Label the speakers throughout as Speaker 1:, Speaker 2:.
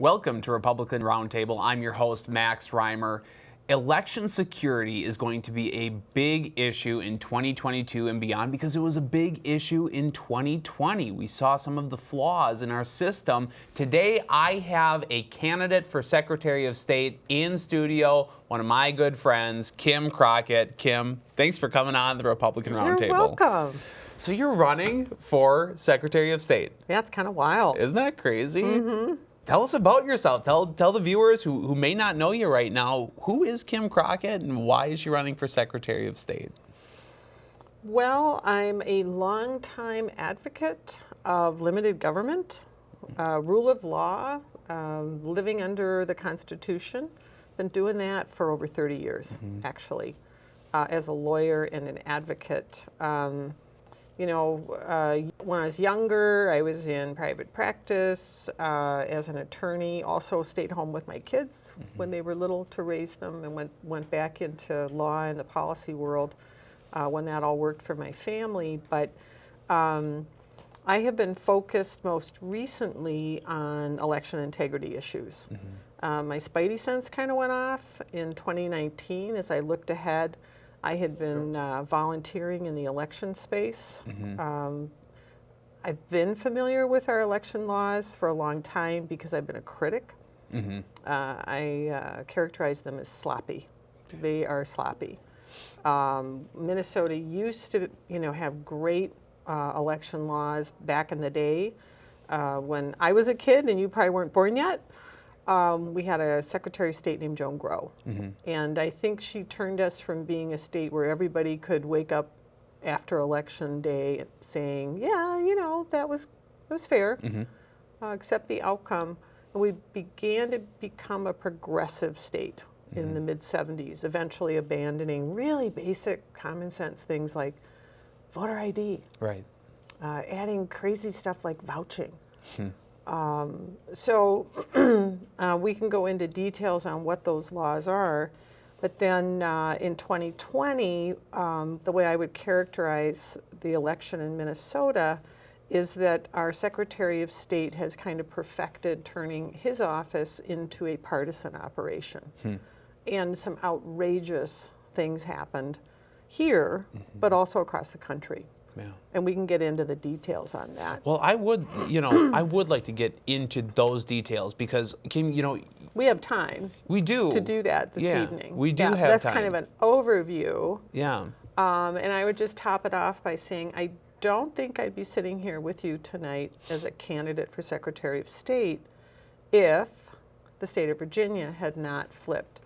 Speaker 1: Welcome to Republican Roundtable. I'm your host, Max Reimer. Election security is going to be a big issue in 2022 and beyond because it was a big issue in 2020. We saw some of the flaws in our system. Today, I have a candidate for Secretary of State in studio, one of my good friends, Kim Crockett. Kim, thanks for coming on the Republican Roundtable.
Speaker 2: You're welcome.
Speaker 1: So you're running for Secretary of State.
Speaker 2: Yeah, it's kind of wild.
Speaker 1: Isn't that crazy?
Speaker 2: Mm-hmm.
Speaker 1: Tell us about yourself. Tell the viewers who may not know you right now, who is Kim Crockett and why is she running for Secretary of State?
Speaker 2: Well, I'm a longtime advocate of limited government, rule of law, living under the Constitution. Been doing that for over 30 years, actually, as a lawyer and an advocate. When I was younger, I was in private practice as an attorney, also stayed home with my kids when they were little to raise them, and went back into law and the policy world when that all worked for my family. But I have been focused most recently on election integrity issues. My spidey sense kind of went off in 2019 as I looked ahead. I had been volunteering in the election space. I've been familiar with our election laws for a long time because I've been a critic. I characterize them as sloppy. Okay. They are sloppy. Minnesota used to, have great election laws back in the day. When I was a kid, and you probably weren't born yet, we had a Secretary of State named Joan Grow, and I think she turned us from being a state where everybody could wake up after Election Day saying, yeah, that was fair, accept the outcome. And we began to become a progressive state in the mid-'70s, eventually abandoning really basic common sense things like voter ID,
Speaker 1: right?
Speaker 2: Adding crazy stuff like vouching. So we can go into details on what those laws are, but then in 2020, the way I would characterize the election in Minnesota is that our Secretary of State has kind of perfected turning his office into a partisan operation. And some outrageous things happened here, but also across the country. Yeah. And we can get into the details on that.
Speaker 1: Well, I would like to get into those details because, Kim,
Speaker 2: we have time.
Speaker 1: We do.
Speaker 2: To do that this evening.
Speaker 1: We do have
Speaker 2: that's
Speaker 1: time.
Speaker 2: That's kind of an overview.
Speaker 1: Yeah.
Speaker 2: And I would just top it off by saying I don't think I'd be sitting here with you tonight as a candidate for Secretary of State if the state of Virginia had not flipped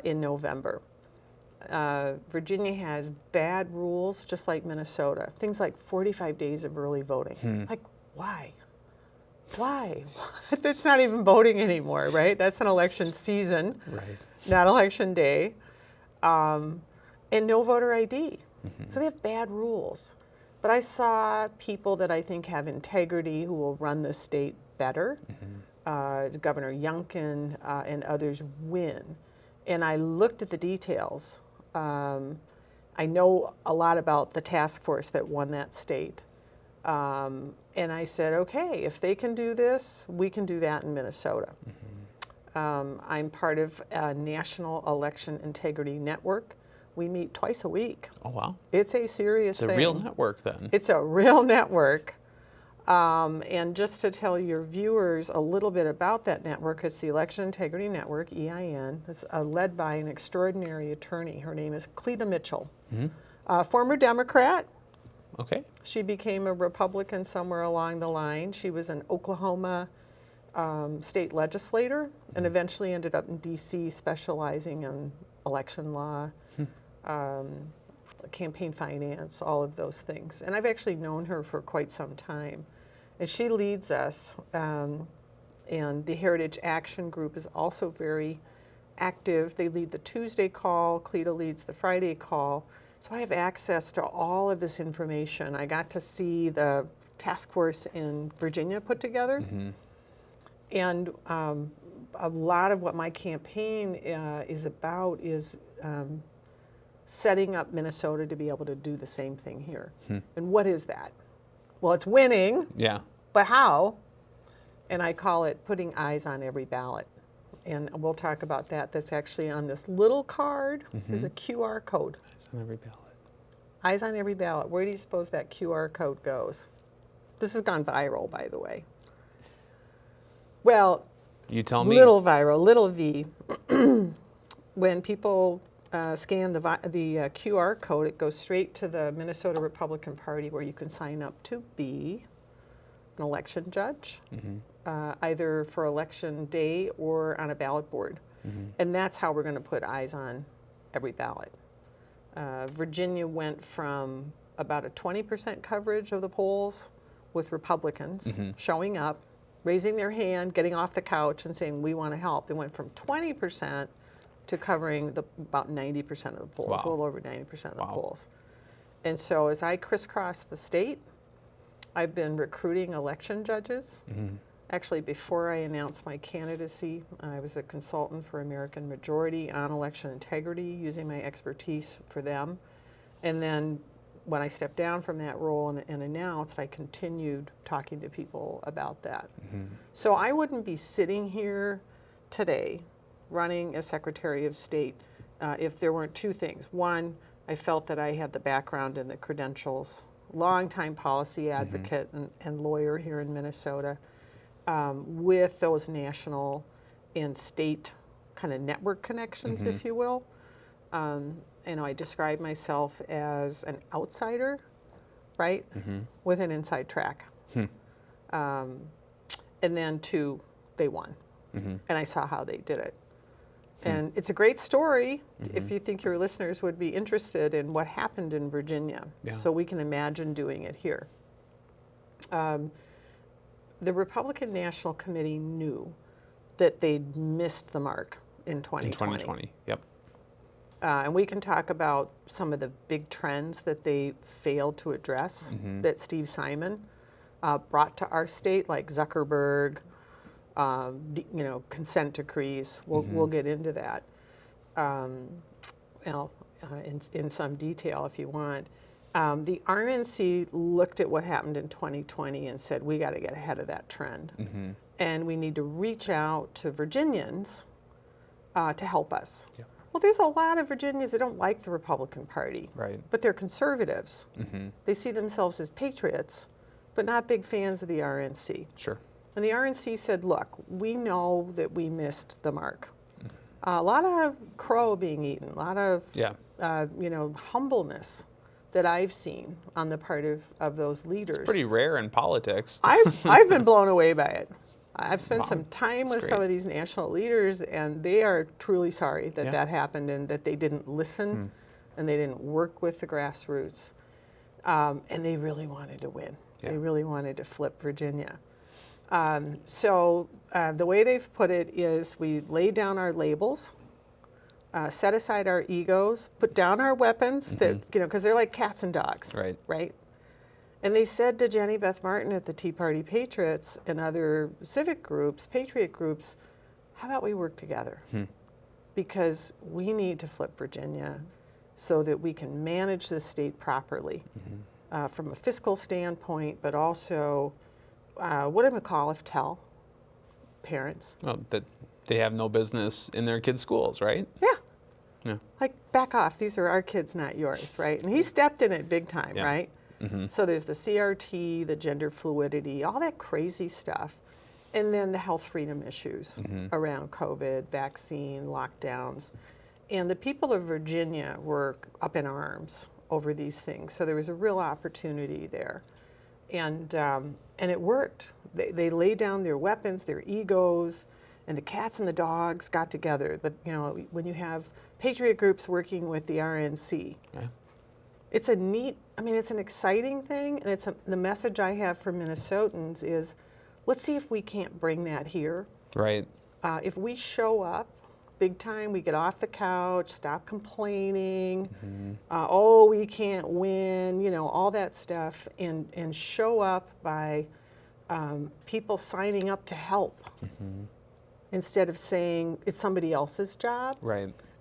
Speaker 2: in November. Virginia has bad rules, just like Minnesota. Things like 45 days of early voting. Like, why? Why? That's not even voting anymore, right? That's an election season, not election day. And no voter ID. So they have bad rules. But I saw people that I think have integrity who will run the state better. Governor Youngkin and others win. And I looked at the details. I know a lot about the task force that won that state. And I said, okay, if they can do this, we can do that in Minnesota. I'm part of a national election integrity network. We meet twice a week.
Speaker 1: Oh, wow.
Speaker 2: It's a serious thing.
Speaker 1: It's a real network then.
Speaker 2: It's a real network. And just to tell your viewers a little bit about that network, it's the Election Integrity Network, EIN. It's led by an extraordinary attorney. Her name is Cleta Mitchell, former Democrat.
Speaker 1: Okay.
Speaker 2: She became a Republican somewhere along the line. She was an Oklahoma state legislator and eventually ended up in D.C. specializing in election law, campaign finance, all of those things. And I've actually known her for quite some time. And she leads us, and the Heritage Action Group is also very active. They lead the Tuesday call, Cleta leads the Friday call. So I have access to all of this information. I got to see the task force in Virginia put together. And a lot of what my campaign is about is setting up Minnesota to be able to do the same thing here. And what is that? Well, it's winning.
Speaker 1: Yeah.
Speaker 2: But how? And I call it putting eyes on every ballot. And we'll talk about that. That's actually on this little card. There's a QR code.
Speaker 1: Eyes on every ballot.
Speaker 2: Eyes on every ballot. Where do you suppose that QR code goes? This has gone viral, by the way. Well,
Speaker 1: you tell me.
Speaker 2: Little viral, little v. When people scan the QR code, it goes straight to the Minnesota Republican Party, where you can sign up to be an election judge, either for election day or on a ballot board. And that's how we're going to put eyes on every ballot. Virginia went from about a 20% coverage of the polls with Republicans showing up, raising their hand, getting off the couch and saying, we want to help. They went from 20% to covering about 90% of the polls, a little over 90% of the polls. And so as I crisscross the state, I've been recruiting election judges. Actually, before I announced my candidacy, I was a consultant for American Majority on election integrity, using my expertise for them. And then when I stepped down from that role and announced, I continued talking to people about that. So I wouldn't be sitting here today running as Secretary of State if there weren't two things. One, I felt that I had the background and the credentials, longtime policy advocate and lawyer here in Minnesota, with those national and state kind of network connections, if you will. You know, I describe myself as an outsider, right, with an inside track. And then two, they won. And I saw how they did it. And it's a great story if you think your listeners would be interested in what happened in Virginia, so we can imagine doing it here. The Republican National Committee knew that they'd missed the mark in 2020.
Speaker 1: In 2020, yep.
Speaker 2: And we can talk about some of the big trends that they failed to address that Steve Simon brought to our state, like Zuckerberg, you know, consent decrees. We'll get into that in some detail if you want. The RNC looked at what happened in 2020 and said, we got to get ahead of that trend. And we need to reach out to Virginians to help us. Well, there's a lot of Virginians that don't like the Republican Party, but they're conservatives. They see themselves as patriots, but not big fans of the RNC. And the RNC said, look, we know that we missed the mark. A lot of crow being eaten, a lot of you know, humbleness that I've seen on the part of those leaders.
Speaker 1: It's pretty rare in politics.
Speaker 2: I've been blown away by it. I've spent some time with some of these national leaders, and they are truly sorry that that happened and that they didn't listen and they didn't work with the grassroots. And they really wanted to win. They really wanted to flip Virginia. So the way they've put it is we lay down our labels, set aside our egos, put down our weapons, that, you know, because they're like cats and dogs, right? And they said to Jenny Beth Martin at the Tea Party Patriots and other civic groups, patriot groups, how about we work together? Because we need to flip Virginia so that we can manage the state properly from a fiscal standpoint, but also what do McAuliffe tell parents?
Speaker 1: Well, that they have no business in their kids' schools, right? Yeah.
Speaker 2: Like, back off. These are our kids, not yours, right? And he stepped in it big time, right? So there's the CRT, the gender fluidity, all that crazy stuff. And then the health freedom issues around COVID, vaccine, lockdowns. And the people of Virginia were up in arms over these things. So there was a real opportunity there. And it worked. They laid down their weapons, their egos, and the cats and the dogs got together. But, you know, when you have patriot groups working with the RNC, it's a neat, I mean, it's an exciting thing. And the message I have for Minnesotans is, let's see if we can't bring that here. If we show up big time, we get off the couch, stop complaining, oh, we can't win, you know, all that stuff, and show up by people signing up to help instead of saying it's somebody else's job,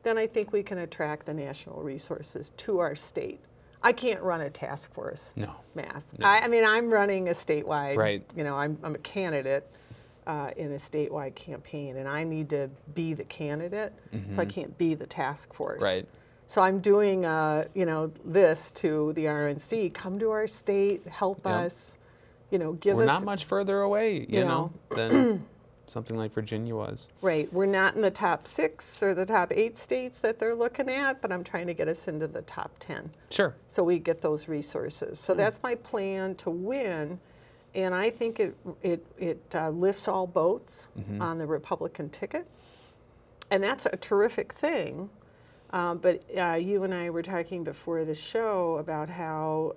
Speaker 2: then I think we can attract the national resources to our state. I can't run a task force mass. I mean, I'm running a statewide, you know, I'm a candidate. in a statewide campaign, and I need to be the candidate, so I can't be the task force.
Speaker 1: Right.
Speaker 2: So I'm doing, this to the RNC. Come to our state, help us, give
Speaker 1: We're
Speaker 2: us.
Speaker 1: not much further away, you know, than something like Virginia was.
Speaker 2: Right. We're not in the top 6 or the top 8 states that they're looking at, but I'm trying to get us into the top 10.
Speaker 1: Sure.
Speaker 2: So we get those resources. So that's my plan to win. And I think it lifts all boats on the Republican ticket. And that's a terrific thing. But you and I were talking before the show about how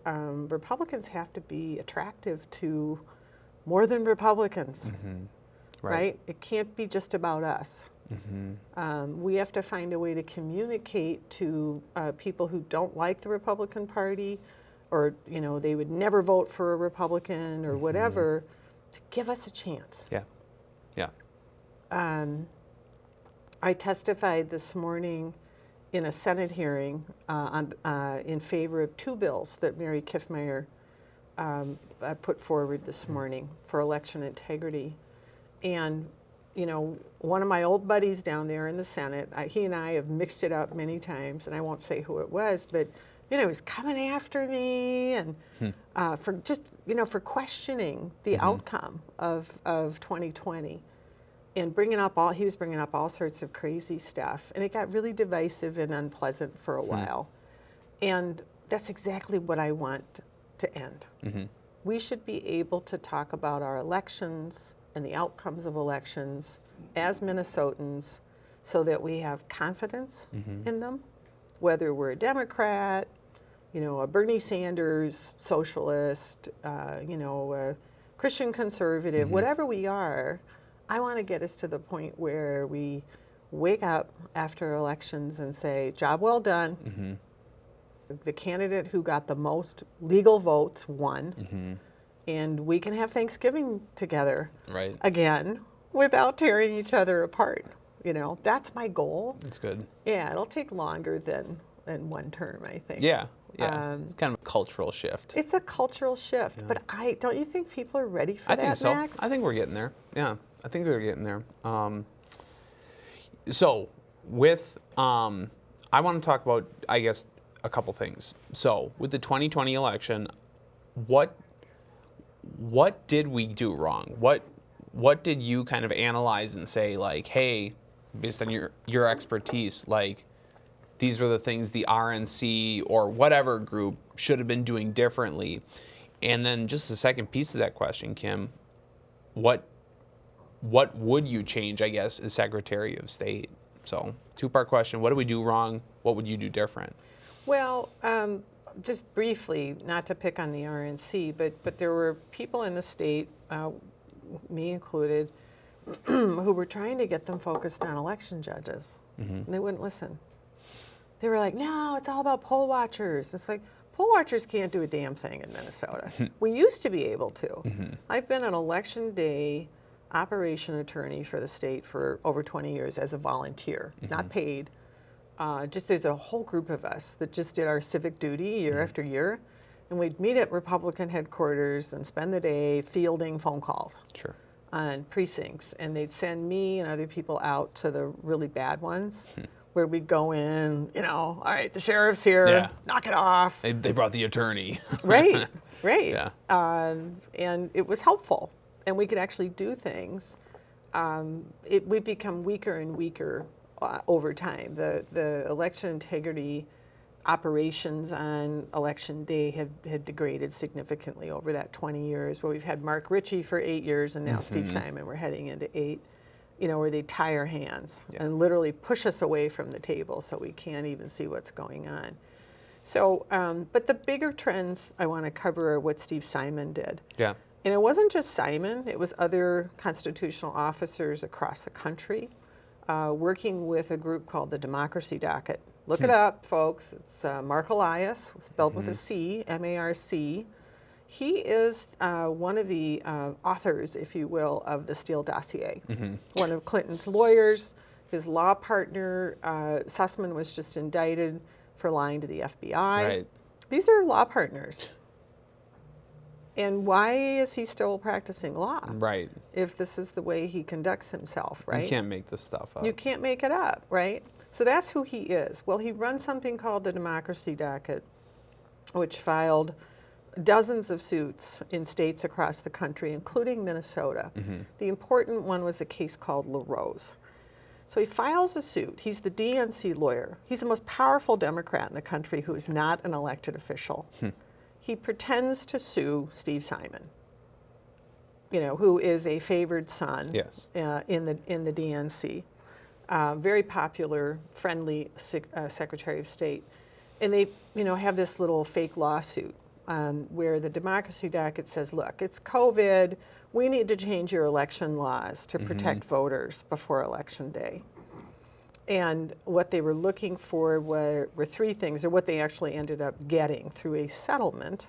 Speaker 2: Republicans have to be attractive to more than Republicans, right? It can't be just about us. We have to find a way to communicate to people who don't like the Republican Party, or they would never vote for a Republican or whatever, to give us a chance.
Speaker 1: Yeah.
Speaker 2: I testified this morning in a Senate hearing in favor of 2 bills that Mary Kiffmeyer put forward this morning for election integrity. And, one of my old buddies down there in the Senate, he and I have mixed it up many times, and I won't say who it was, but, he was coming after me and for questioning the outcome of 2020. And he was bringing up all sorts of crazy stuff. And it got really divisive and unpleasant for a while. And that's exactly what I want to end. We should be able to talk about our elections and the outcomes of elections as Minnesotans so that we have confidence in them, whether we're a Democrat, a Bernie Sanders socialist, a Christian conservative, whatever we are. I want to get us to the point where we wake up after elections and say, job well done. The candidate who got the most legal votes won. And we can have Thanksgiving together again without tearing each other apart. That's my goal.
Speaker 1: That's good.
Speaker 2: Yeah, it'll take longer than 1 term, I think.
Speaker 1: Yeah. It's kind of a cultural shift.
Speaker 2: It's a cultural shift, but don't you think people are ready for that,
Speaker 1: I think so.
Speaker 2: Max?
Speaker 1: I think we're getting there. Yeah, I think they're getting there. So with, I want to talk about, I guess, a couple things. So with the 2020 election, what did we do wrong? What did you kind of analyze and say, like, hey, based on your expertise, like, these were the things the RNC or whatever group should have been doing differently? And then just the second piece of that question, Kim, what would you change, I guess, as Secretary of State? So 2-part question. What did we do wrong? What would you do different?
Speaker 2: Well, just briefly, not to pick on the RNC, but there were people in the state, me included, who were trying to get them focused on election judges. And they wouldn't listen. They were like, no, it's all about poll watchers. It's like, poll watchers can't do a damn thing in Minnesota. We used to be able to. I've been an election day operation attorney for the state for over 20 years as a volunteer, not paid. There's a whole group of us that just did our civic duty year after year. And we'd meet at Republican headquarters and spend the day fielding phone calls on precincts. And they'd send me and other people out to the really bad ones. Where we'd go in, all right, the sheriff's here, knock it off.
Speaker 1: They brought the attorney.
Speaker 2: Right.
Speaker 1: Yeah.
Speaker 2: And it was helpful, and we could actually do things. We've become weaker and weaker over time. The election integrity operations on election day had degraded significantly over that 20 years, where we've had Mark Ritchie for 8 years, and now Steve Simon, we're heading into 8. Where they tie our hands and literally push us away from the table so we can't even see what's going on. So, but the bigger trends I want to cover are what Steve Simon did. Yeah. And it wasn't just Simon, it was other constitutional officers across the country working with a group called the Democracy Docket. Look it up, folks. It's Mark Elias, spelled with a C, M-A-R-C. He is one of the authors, if you will, of the Steele dossier. One of Clinton's lawyers, his law partner, Sussman, was just indicted for lying to the FBI. These are law partners. And why is he still practicing law?
Speaker 1: Right.
Speaker 2: If this is the way he conducts himself, right?
Speaker 1: You can't make this stuff up.
Speaker 2: You can't make it up, right? So that's who he is. Well, he runs something called the Democracy Docket, which filed dozens of suits in states across the country, including Minnesota. The important one was a case called LaRose. So he files a suit. He's the DNC lawyer. He's the most powerful Democrat in the country who is not an elected official. He pretends to sue Steve Simon, who is a favored son
Speaker 1: Yes.
Speaker 2: in the DNC. Very popular, friendly Secretary of State. And they, have this little fake lawsuit where the Democracy Docket says, look, it's COVID. We need to change your election laws to protect voters before Election Day. And what they were looking for were three things, or what they actually ended up getting through a settlement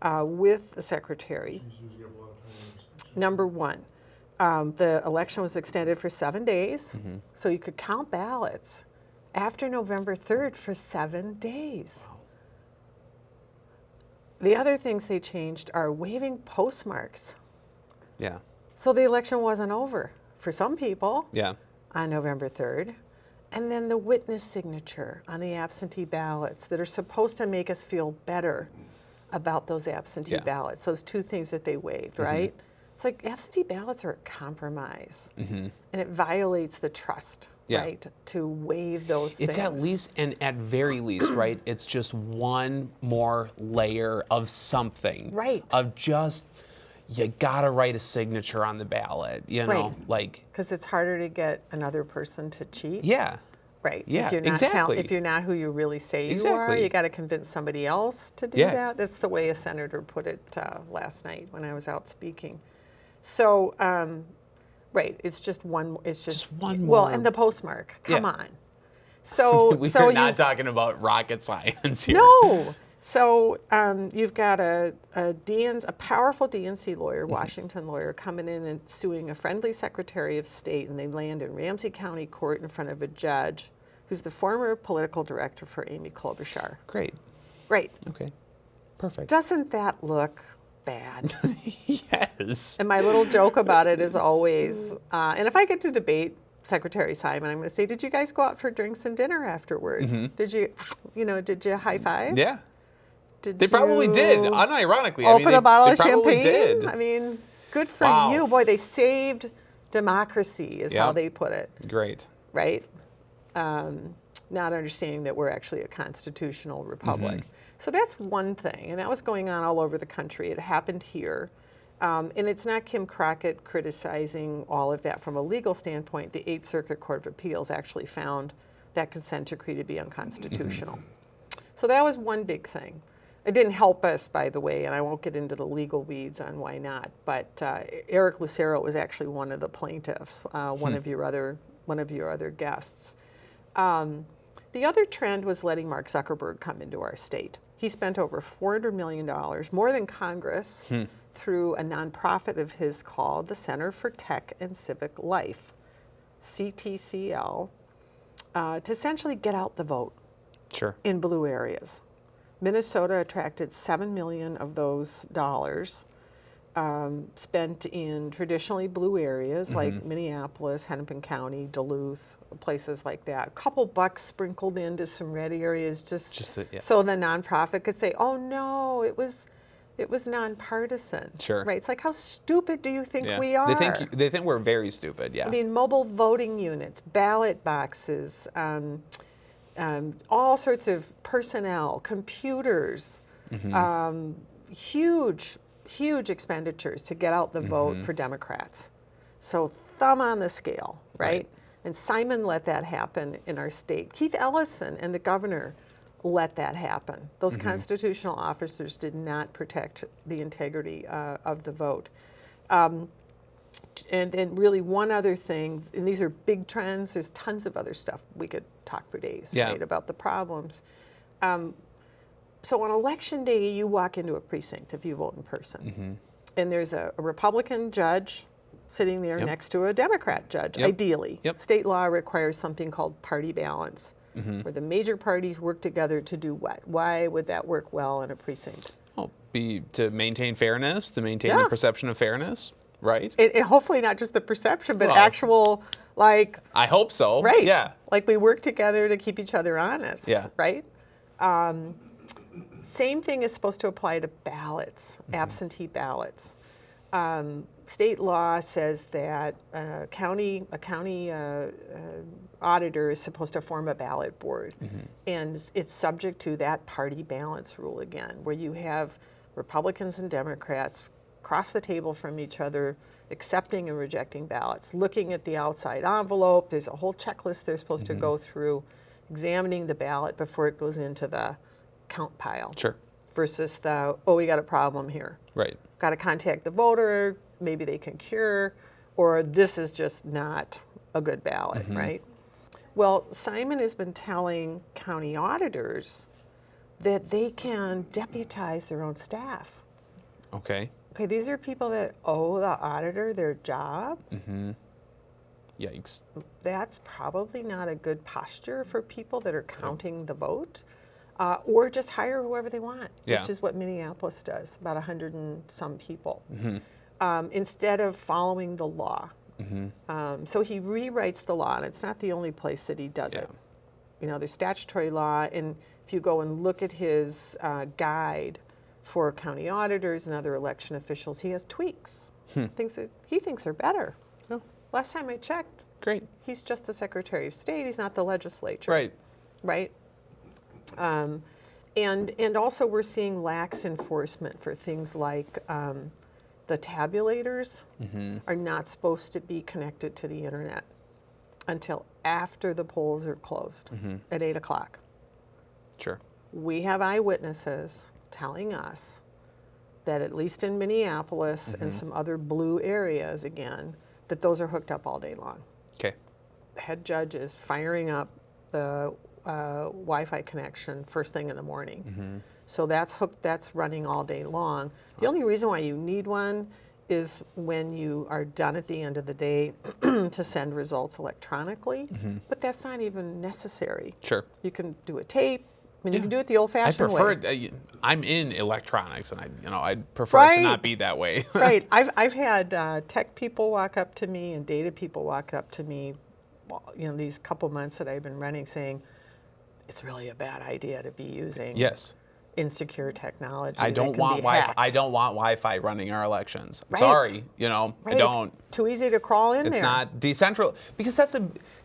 Speaker 2: with the Secretary. Number one, the election was extended for 7 days, so you could count ballots after November 3rd for 7 days. Wow. The other things they changed are waiving postmarks.
Speaker 1: Yeah.
Speaker 2: So the election wasn't over for some people
Speaker 1: Yeah.
Speaker 2: on November 3rd. And then the witness signature on the absentee ballots that are supposed to make us feel better about those absentee ballots, those two things that they waived, right? It's like absentee ballots are a compromise, and it violates the trust, right, to waive those things.
Speaker 1: It's at least, and at very least, right, it's just one more layer of something.
Speaker 2: Right.
Speaker 1: Of just, you gotta write a signature on the ballot,
Speaker 2: Right.
Speaker 1: like.
Speaker 2: Because it's harder to get another person to cheat.
Speaker 1: Yeah.
Speaker 2: Right.
Speaker 1: Yeah,
Speaker 2: if you're not
Speaker 1: exactly.
Speaker 2: if you're not who you really say you are,
Speaker 1: Exactly.
Speaker 2: you got to convince somebody else to do that. That's the way a senator put it last night when I was out speaking. So, right, it's just one. It's just
Speaker 1: one
Speaker 2: Well,
Speaker 1: more.
Speaker 2: and the postmark. Come
Speaker 1: Yeah.
Speaker 2: on. So,
Speaker 1: We're not talking about rocket science here.
Speaker 2: No. So you've got a powerful DNC lawyer, Washington lawyer, coming in and suing a friendly Secretary of State, and they land in Ramsey County Court in front of a judge who's the former political director for Amy Klobuchar.
Speaker 1: Great.
Speaker 2: Right.
Speaker 1: Okay. Perfect.
Speaker 2: Doesn't that look bad?
Speaker 1: Yes.
Speaker 2: And my little joke about it is always, and if I get to debate Secretary Simon, I'm going to say, did you guys go out for drinks and dinner afterwards? Did you high five?
Speaker 1: Yeah.
Speaker 2: Did
Speaker 1: They probably
Speaker 2: you
Speaker 1: did, unironically.
Speaker 2: Open a bottle of
Speaker 1: probably
Speaker 2: champagne?
Speaker 1: did.
Speaker 2: I mean, good for
Speaker 1: Wow.
Speaker 2: you. Boy, they saved democracy is how
Speaker 1: Yep.
Speaker 2: they put it,
Speaker 1: Great.
Speaker 2: right? Not understanding that we're actually a constitutional republic. So that's one thing, and that was going on all over the country. It happened here. And it's not Kim Crockett criticizing all of that from a legal standpoint. The Eighth Circuit Court of Appeals actually found that consent decree to be unconstitutional. So that was one big thing. It didn't help us, by the way, and I won't get into the legal weeds on why not. But Eric Lucero was actually one of the plaintiffs, one of your other guests. The other trend was letting Mark Zuckerberg come into our state. He spent over $400 million, more than Congress, through a nonprofit of his called the Center for Tech and Civic Life, CTCL, to essentially get out the vote.
Speaker 1: Sure.
Speaker 2: In blue areas. Minnesota attracted $7 million of those dollars spent in traditionally blue areas like Minneapolis, Hennepin County, Duluth, places like that. A couple bucks sprinkled into some red areas so the nonprofit could say, oh no, it was nonpartisan.
Speaker 1: Sure.
Speaker 2: Right? It's like, how stupid do you think we are?
Speaker 1: They think we're very stupid, yeah.
Speaker 2: I mean, mobile voting units, ballot boxes, all sorts of personnel, computers, huge expenditures to get out the vote for Democrats. So thumb on the scale, right? And Simon let that happen in our state. Keith Ellison and the governor let that happen. Those constitutional officers did not protect the integrity of the vote. And really one other thing, and these are big trends, there's tons of other stuff we could talk for days, right, about the problems. So on election day, you walk into a precinct if you vote in person. And there's a Republican judge sitting there next to a Democrat judge, ideally. State law requires something called party balance, where the major parties work together to do what? Why would that work well in a precinct?
Speaker 1: Oh, to maintain fairness, to maintain the perception of fairness, right?
Speaker 2: It hopefully not just the perception, but
Speaker 1: Well,
Speaker 2: actual, like,
Speaker 1: I hope so.
Speaker 2: right.
Speaker 1: Yeah.
Speaker 2: Like we work together to keep each other honest.
Speaker 1: Yeah.
Speaker 2: Right? Same thing is supposed to apply to ballots, absentee ballots. State law says that a county auditor is supposed to form a ballot board. And it's subject to that party balance rule again, where you have Republicans and Democrats across the table from each other, accepting and rejecting ballots, looking at the outside envelope. There's a whole checklist they're supposed to go through, examining the ballot before it goes into the count pile.
Speaker 1: Sure.
Speaker 2: Versus the, oh, we got a problem here.
Speaker 1: Right.
Speaker 2: Got to contact the voter, maybe they can cure, or this is just not a good ballot, right? Well, Simon has been telling county auditors that they can deputize their own staff.
Speaker 1: Okay.
Speaker 2: Okay, these are people that owe the auditor their job.
Speaker 1: Yikes.
Speaker 2: That's probably not a good posture for people that are counting the vote. Or just hire whoever they want,
Speaker 1: Yeah.
Speaker 2: which is what Minneapolis does, about 100 and some people, instead of following the law. So he rewrites the law, and it's not the only place that he does it. You know, there's statutory law, and if you go and look at his guide for county auditors and other election officials, he has tweaks, things that he thinks are better.
Speaker 1: Oh.
Speaker 2: Last time I checked,
Speaker 1: Great.
Speaker 2: he's just the Secretary of State, he's not the legislature.
Speaker 1: Right.
Speaker 2: Right? And also we're seeing lax enforcement for things like the tabulators are not supposed to be connected to the internet until after the polls are closed at 8 o'clock.
Speaker 1: Sure.
Speaker 2: We have eyewitnesses telling us that at least in Minneapolis and some other blue areas again, that those are hooked up all day long.
Speaker 1: Okay.
Speaker 2: Head judge is firing up the Wi-Fi connection first thing in the morning. So that's hooked, that's running all day long. The only reason why you need one is when you are done at the end of the day to send results electronically, but that's not even necessary.
Speaker 1: Sure.
Speaker 2: You can do a tape, I mean, you can do it the old-fashioned way.
Speaker 1: I prefer. I'm in electronics, and I'd prefer it to not be that way.
Speaker 2: Right. I've had tech people walk up to me and data people walk up to me, these couple months that I've been running, saying it's really a bad idea to be using insecure technology.
Speaker 1: I don't want Wi-Fi. I don't want Wi-Fi running our elections.
Speaker 2: Right.
Speaker 1: Sorry, I don't.
Speaker 2: It's too easy to crawl in there.
Speaker 1: It's not decentral because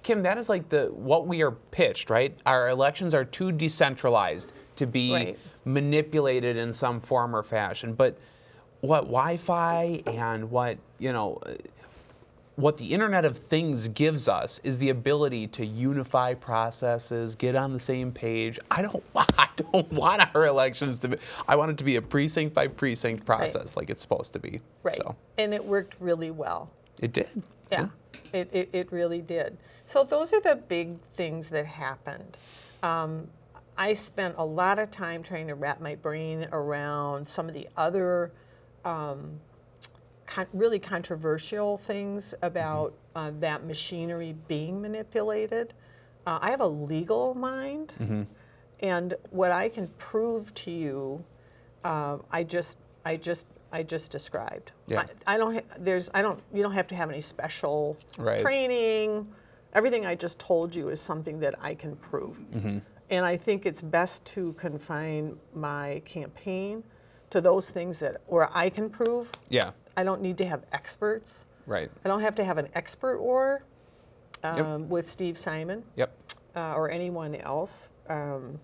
Speaker 1: Kim. That is like what we are pitched, right? Our elections are too decentralized to be manipulated in some form or fashion. But what Wi-Fi and what the Internet of Things gives us is the ability to unify processes, get on the same page. I don't want our elections to be. I want it to be a precinct by precinct process, like it's supposed to be.
Speaker 2: Right.
Speaker 1: So.
Speaker 2: And it worked really well.
Speaker 1: It did.
Speaker 2: Yeah. It really did. So those are the big things that happened. I spent a lot of time trying to wrap my brain around some of the other really controversial things about that machinery being manipulated. I have a legal mind, and what I can prove to you, I just described.
Speaker 1: Yeah.
Speaker 2: You don't have to have any special training. Everything I just told you is something that I can prove. And I think it's best to confine my campaign to those things where I can prove.
Speaker 1: Yeah.
Speaker 2: I don't need to have experts.
Speaker 1: Right.
Speaker 2: I don't have to have an expert war with Steve Simon or anyone else. I'm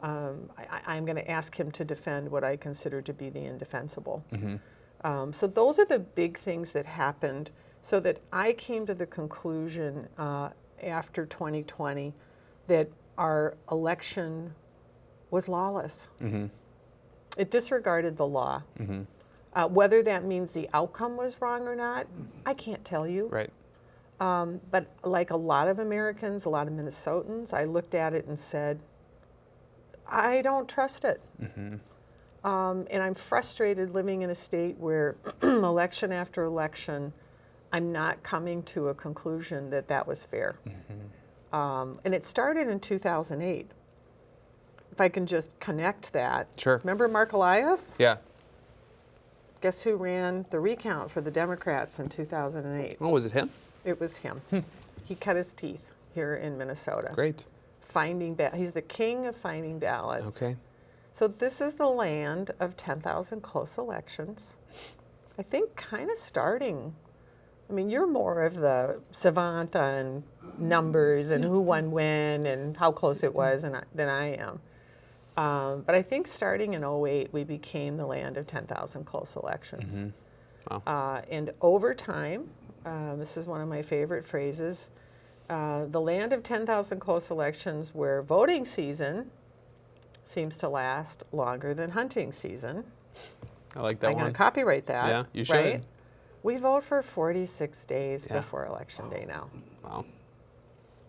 Speaker 2: going to ask him to defend what I consider to be the indefensible. So those are the big things that happened, so that I came to the conclusion after 2020 that our election was lawless. It disregarded the law. Whether that means the outcome was wrong or not, I can't tell you.
Speaker 1: Right.
Speaker 2: But like a lot of Americans, a lot of Minnesotans, I looked at it and said, I don't trust it. And I'm frustrated living in a state where election after election, I'm not coming to a conclusion that that was fair. And it started in 2008. if I can just connect that.
Speaker 1: Sure.
Speaker 2: Remember Mark Elias?
Speaker 1: Yeah.
Speaker 2: Guess who ran the recount for the Democrats in 2008?
Speaker 1: Oh, was it him?
Speaker 2: It was him. He cut his teeth here in Minnesota.
Speaker 1: Great.
Speaker 2: He's the king of finding ballots.
Speaker 1: Okay.
Speaker 2: So this is the land of 10,000 close elections. I think kind of starting. I mean, you're more of the savant on numbers and who won when and how close it was than I am. But I think starting in 2008, we became the land of 10,000 close elections.
Speaker 1: Wow.
Speaker 2: And over time, this is one of my favorite phrases, the land of 10,000 close elections where voting season seems to last longer than hunting season.
Speaker 1: I like that
Speaker 2: I'm
Speaker 1: one.
Speaker 2: going to copyright that.
Speaker 1: Yeah, you should.
Speaker 2: Right? We vote for 46 days
Speaker 1: Yeah.
Speaker 2: before Election Day now.
Speaker 1: Wow.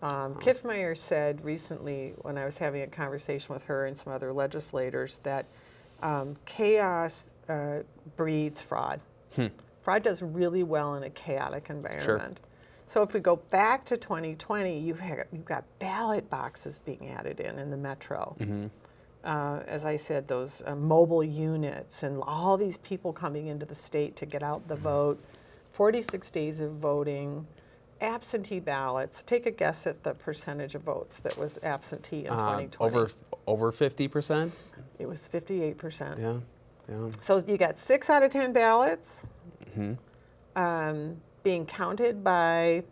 Speaker 2: Kiffmeyer said recently, when I was having a conversation with her and some other legislators, that chaos breeds fraud. Fraud does really well in a chaotic environment. So if we go back to 2020, you've got ballot boxes being added in the metro. As I said, those mobile units and all these people coming into the state to get out the vote, 46 days of voting, absentee ballots. Take a guess at the percentage of votes that was absentee in 2020.
Speaker 1: Over 50%?
Speaker 2: It was 58%.
Speaker 1: Yeah. Yeah.
Speaker 2: So you got 6 out of 10 ballots being counted by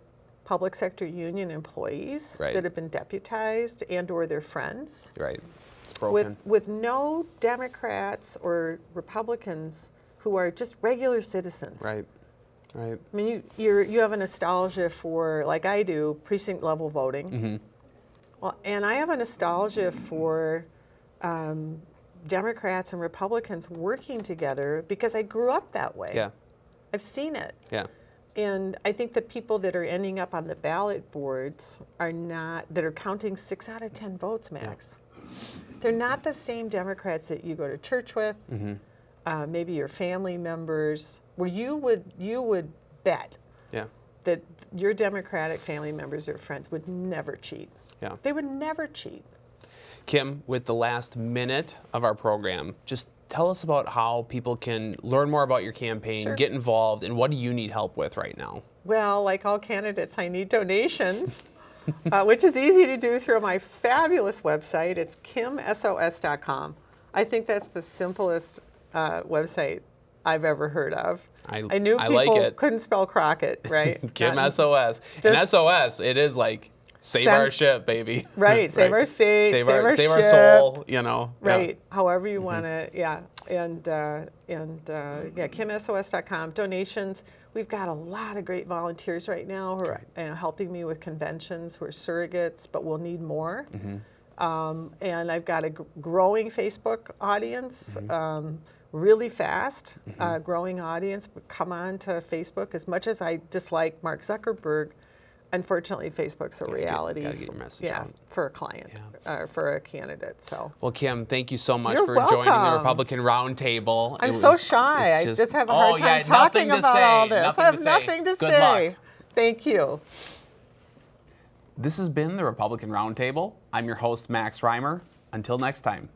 Speaker 2: public sector union employees
Speaker 1: Right.
Speaker 2: that have been deputized and or their friends.
Speaker 1: Right. It's broken.
Speaker 2: With no Democrats or Republicans who are just regular citizens.
Speaker 1: Right. Right.
Speaker 2: I mean, you have a nostalgia for, like I do, precinct level voting. Well, and I have a nostalgia for Democrats and Republicans working together because I grew up that way.
Speaker 1: Yeah.
Speaker 2: I've seen it.
Speaker 1: Yeah.
Speaker 2: And I think the people that are ending up on the ballot boards that are counting 6 out of 10 votes, Max. They're not the same Democrats that you go to church with, maybe your family members, where you would bet that your Democratic family members or friends would never cheat.
Speaker 1: Yeah.
Speaker 2: They would never cheat.
Speaker 1: Kim, with the last minute of our program, just tell us about how people can learn more about your campaign,
Speaker 2: Sure.
Speaker 1: get involved, and what do you need help with right now?
Speaker 2: Well, like all candidates, I need donations, which is easy to do through my fabulous website. It's kimsos.com. I think that's the simplest website I've ever heard of. I knew
Speaker 1: I
Speaker 2: people
Speaker 1: like it.
Speaker 2: couldn't spell Crockett, right?
Speaker 1: Kim SOS. And SOS, it is like save our ship, baby.
Speaker 2: Right, save our state, save our
Speaker 1: our
Speaker 2: ship.
Speaker 1: soul, you know.
Speaker 2: Right, however you want to, and kimsos.com. Donations. We've got a lot of great volunteers right now who are helping me with conventions. We're surrogates, but we'll need more. And I've got a growing Facebook audience, really fast growing audience. But come on to Facebook. As much as I dislike Mark Zuckerberg, unfortunately, Facebook's a reality.
Speaker 1: Gotta get your message out.
Speaker 2: For a client, for a candidate. So.
Speaker 1: Well, Kim, thank you so much
Speaker 2: You're
Speaker 1: for joining the
Speaker 2: welcome.
Speaker 1: Republican Roundtable.
Speaker 2: I'm so shy. I just have a hard time talking about all this. I have nothing to
Speaker 1: Good
Speaker 2: say.
Speaker 1: luck.
Speaker 2: Thank you.
Speaker 1: This has been the Republican Roundtable. I'm your host, Max Reimer. Until next time.